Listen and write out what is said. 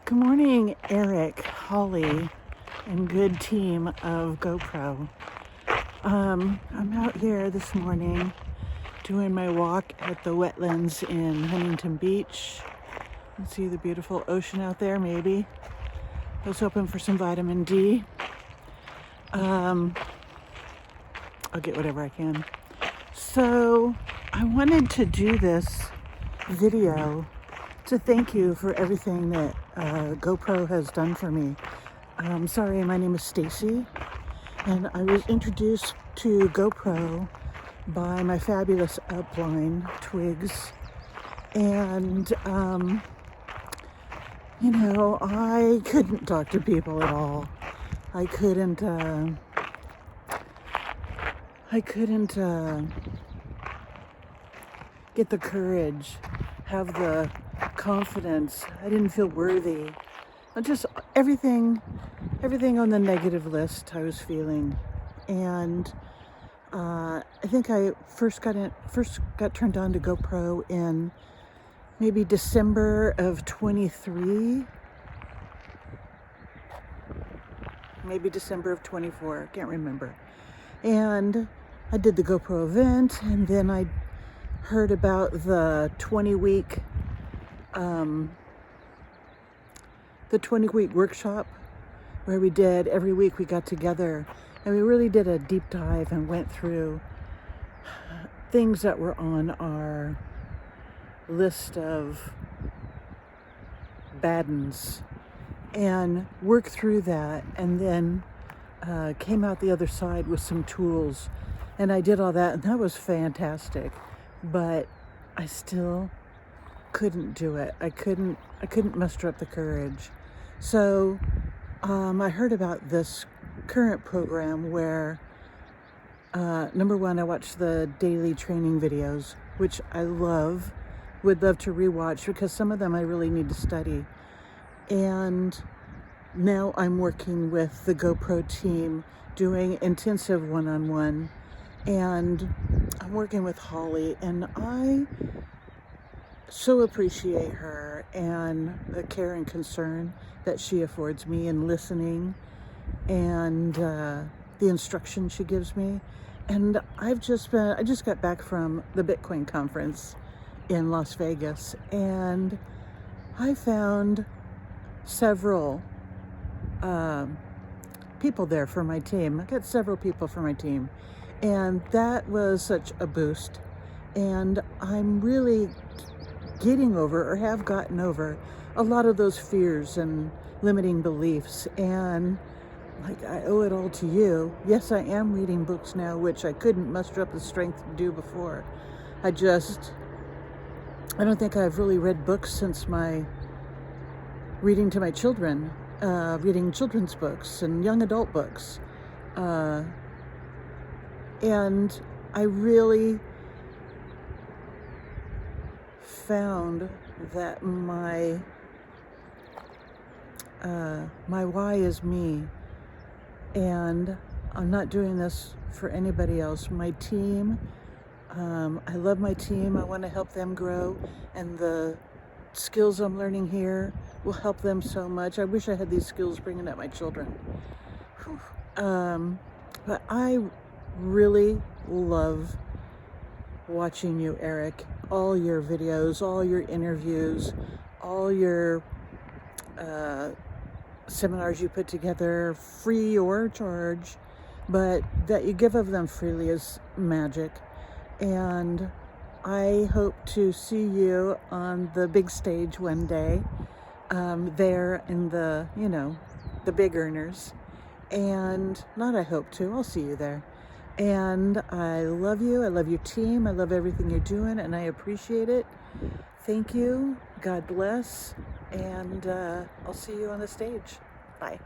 Good morning, Eric, Holly, and good team of GoPro. I'm out here this morning doing my walk at the wetlands in Huntington Beach. You can see the beautiful ocean out there, maybe. I was hoping for some vitamin D. I'll get whatever I can. So I wanted to do this video to thank you for everything that GoPro has done for me. Sorry, my name is Stacey, and I was introduced to GoPro by my fabulous upline, Twigs. And, I couldn't talk to people at all. I couldn't get the courage, have the confidence. I didn't feel worthy. Just everything on the negative list I was feeling. And I think I first got turned on to GoPro in maybe December of 23, maybe December of 24, can't remember. And I did the GoPro event, and then I heard about the 20-week workshop where we did, every week we got together and we really did a deep dive and went through things that were on our list of baddens and worked through that, and then came out the other side with some tools. And I did all that, and that was fantastic, but I still couldn't do it. I couldn't muster up the courage. So I heard about this current program where number one, I watched the daily training videos, which I would love to rewatch because some of them I really need to study. And now I'm working with the GoPro team doing intensive one-on-one, and I'm working with Holly, and I so appreciate her and the care and concern that she affords me in listening, and the instruction she gives me. And I just got back from the Bitcoin conference in Las Vegas, and I found several people there for my team. I got several people for my team, and that was such a boost. And I'm really getting over, or have gotten over, a lot of those fears and limiting beliefs. And like, I owe it all to you. Yes, I am reading books now, which I couldn't muster up the strength to do before. I don't think I've really read books since my reading to my children, reading children's books and young adult books. And I really found that my why is me, and I'm not doing this for anybody else. My team, I love my team. I want to help them grow, and the skills I'm learning here will help them so much. I wish I had these skills bringing up my children. But I really love watching you, Eric. All your videos, all your interviews, all your seminars you put together, free or charge, but that you give of them freely is magic. And I hope to see you on the big stage one day, there in the big earners. And not I hope to, I'll see you there. And I love you, I love your team, I love everything you're doing, and I appreciate it. Thank you, God bless, and I'll see you on the stage. Bye.